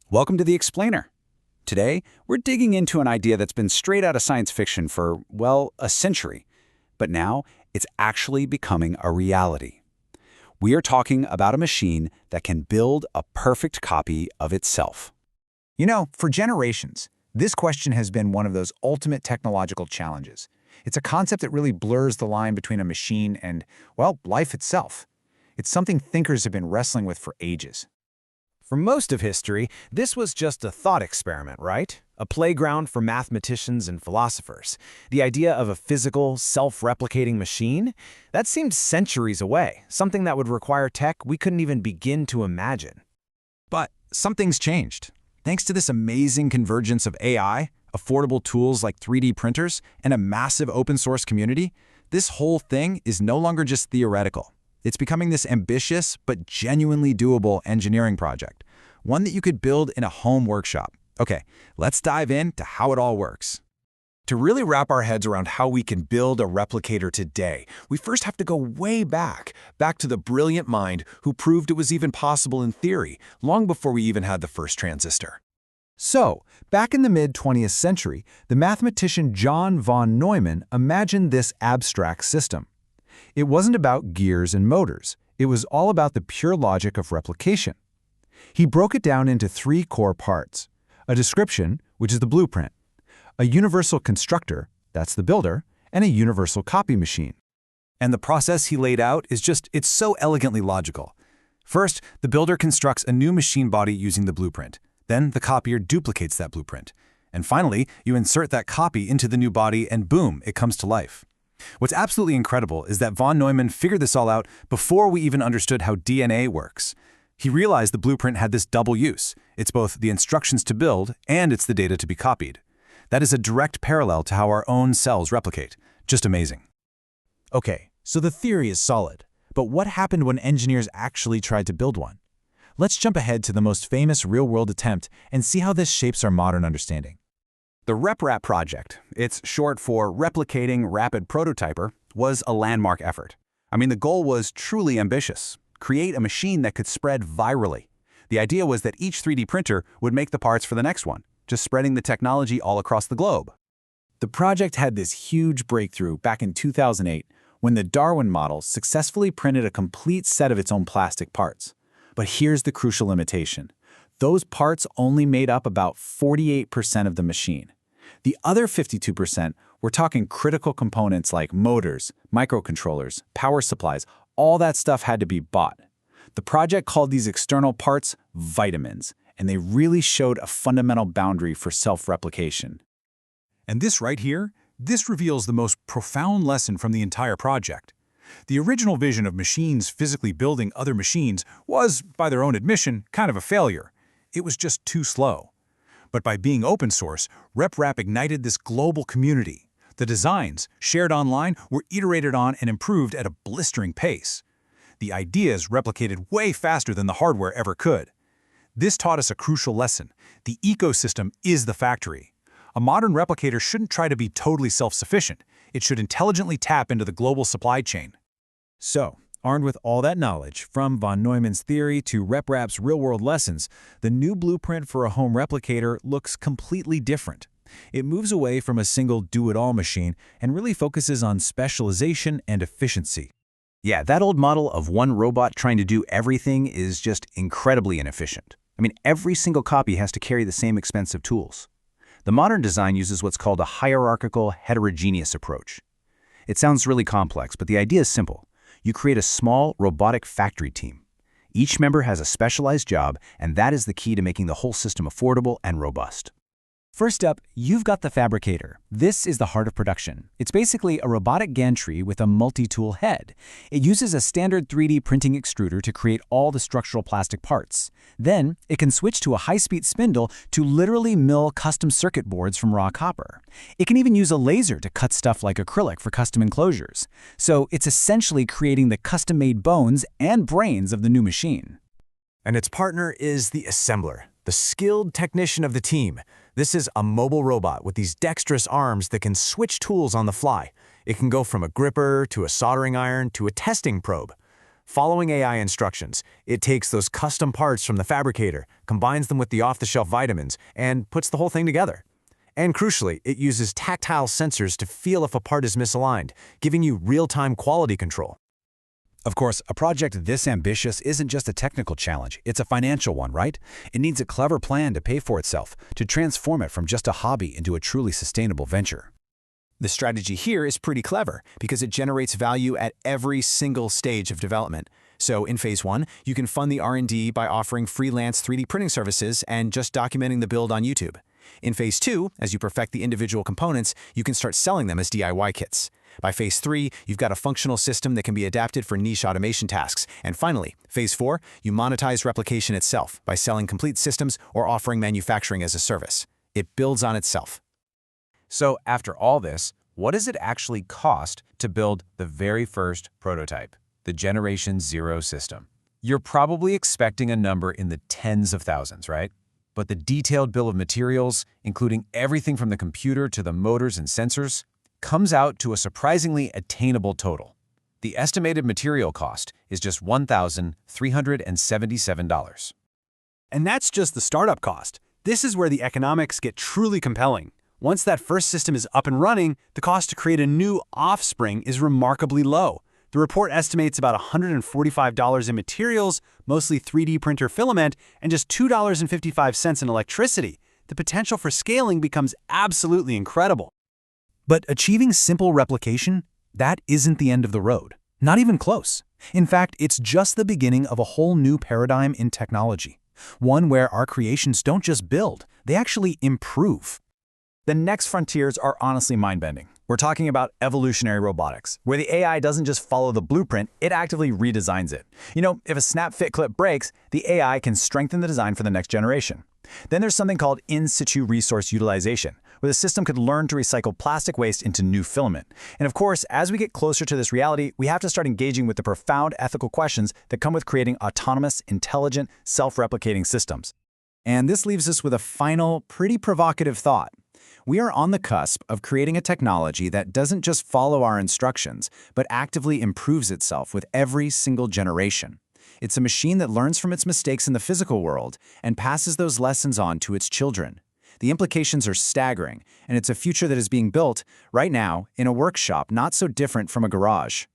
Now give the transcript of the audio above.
Welcome to The Explainer. Today, we're digging into an idea that's been straight out of science fiction for, well, a century. But now, it's actually becoming a reality. We are talking about a machine that can build a perfect copy of itself. You know, for generations, this question has been one of those ultimate technological challenges. It's a concept that really blurs the line between a machine and, well, life itself. It's something thinkers have been wrestling with for ages. For most of history, this was just a thought experiment, right? A playground for mathematicians and philosophers. The idea of a physical, self-replicating machine? That seemed centuries away, something that would require tech we couldn't even begin to imagine. But something's changed. Thanks to this amazing convergence of AI, affordable tools like 3D printers, and a massive open-source community, this whole thing is no longer just theoretical. It's becoming this ambitious but genuinely doable engineering project, one that you could build in a home workshop. Okay, let's dive into how it all works. To really wrap our heads around how we can build a replicator today, we first have to go way back to the brilliant mind who proved it was even possible in theory, long before we even had the first transistor. So, back in the mid-20th century, the mathematician John von Neumann imagined this abstract system. It wasn't about gears and motors. It was all about the pure logic of replication. He broke it down into three core parts: a description, which is the blueprint, a universal constructor, that's the builder, and a universal copy machine. And the process he laid out it's so elegantly logical. First, the builder constructs a new machine body using the blueprint. Then the copier duplicates that blueprint. And finally, you insert that copy into the new body and boom, it comes to life. What's absolutely incredible is that von Neumann figured this all out before we even understood how DNA works. He realized the blueprint had this double use. It's both the instructions to build and it's the data to be copied. That is a direct parallel to how our own cells replicate. Just amazing. Okay, so the theory is solid. But what happened when engineers actually tried to build one? Let's jump ahead to the most famous real-world attempt and see how this shapes our modern understanding. The RepRap project, it's short for Replicating Rapid Prototyper, was a landmark effort. The goal was truly ambitious: create a machine that could spread virally. The idea was that each 3D printer would make the parts for the next one, just spreading the technology all across the globe. The project had this huge breakthrough back in 2008 when the Darwin model successfully printed a complete set of its own plastic parts. But here's the crucial limitation. Those parts only made up about 48% of the machine. The other 52% were talking critical components like motors, microcontrollers, power supplies. All that stuff had to be bought. The project called these external parts vitamins, and they really showed a fundamental boundary for self-replication. And this right here, this reveals the most profound lesson from the entire project. The original vision of machines physically building other machines was, by their own admission, kind of a failure. It was just too slow. But by being open source, RepRap ignited this global community. The designs, shared online, were iterated on and improved at a blistering pace. The ideas replicated way faster than the hardware ever could. This taught us a crucial lesson. The ecosystem is the factory. A modern replicator shouldn't try to be totally self-sufficient. It should intelligently tap into the global supply chain. So, armed with all that knowledge, from von Neumann's theory to RepRap's real-world lessons, the new blueprint for a home replicator looks completely different. It moves away from a single do-it-all machine and really focuses on specialization and efficiency. Yeah, that old model of one robot trying to do everything is just incredibly inefficient. Every single copy has to carry the same expensive tools. The modern design uses what's called a hierarchical, heterogeneous approach. It sounds really complex, but the idea is simple. You create a small, robotic factory team. Each member has a specialized job, and that is the key to making the whole system affordable and robust. First up, you've got the Fabricator. This is the heart of production. It's basically a robotic gantry with a multi-tool head. It uses a standard 3D printing extruder to create all the structural plastic parts. Then, it can switch to a high-speed spindle to literally mill custom circuit boards from raw copper. It can even use a laser to cut stuff like acrylic for custom enclosures. So it's essentially creating the custom-made bones and brains of the new machine. And its partner is the assembler, the skilled technician of the team. This is a mobile robot with these dexterous arms that can switch tools on the fly. It can go from a gripper to a soldering iron to a testing probe. following AI instructions. It takes those custom parts from the Fabricator, combines them with the off-the-shelf vitamins, and puts the whole thing together. And crucially, it uses tactile sensors to feel if a part is misaligned, giving you real-time quality control. Of course, a project this ambitious isn't just a technical challenge, it's a financial one, right? It needs a clever plan to pay for itself, to transform it from just a hobby into a truly sustainable venture. The strategy here is pretty clever because it generates value at every single stage of development. So in phase 1, you can fund the R&D by offering freelance 3D printing services and just documenting the build on YouTube. In phase 2, as you perfect the individual components, you can start selling them as DIY kits. By phase 3, you've got a functional system that can be adapted for niche automation tasks. And finally, phase 4, you monetize replication itself by selling complete systems or offering manufacturing as a service. It builds on itself. So after all this, what does it actually cost to build the very first prototype, the Generation 0 system? You're probably expecting a number in the tens of thousands, right? But the detailed bill of materials, including everything from the computer to the motors and sensors, comes out to a surprisingly attainable total. The estimated material cost is just $1,377. And that's just the startup cost. This is where the economics get truly compelling. Once that first system is up and running, the cost to create a new offspring is remarkably low. The report estimates about $145 in materials, mostly 3D printer filament, and just $2.55 in electricity. The potential for scaling becomes absolutely incredible. But achieving simple replication, that isn't the end of the road. Not even close. In fact, it's just the beginning of a whole new paradigm in technology. One where our creations don't just build, they actually improve. The next frontiers are honestly mind-bending. We're talking about evolutionary robotics, where the AI doesn't just follow the blueprint, it actively redesigns it. You know, if a snap-fit clip breaks, the AI can strengthen the design for the next generation. Then there's something called in-situ resource utilization, where the system could learn to recycle plastic waste into new filament. And of course, as we get closer to this reality, we have to start engaging with the profound ethical questions that come with creating autonomous, intelligent, self-replicating systems. And this leaves us with a final, pretty provocative thought. We are on the cusp of creating a technology that doesn't just follow our instructions, but actively improves itself with every single generation. It's a machine that learns from its mistakes in the physical world and passes those lessons on to its children. The implications are staggering, and it's a future that is being built right now in a workshop not so different from a garage.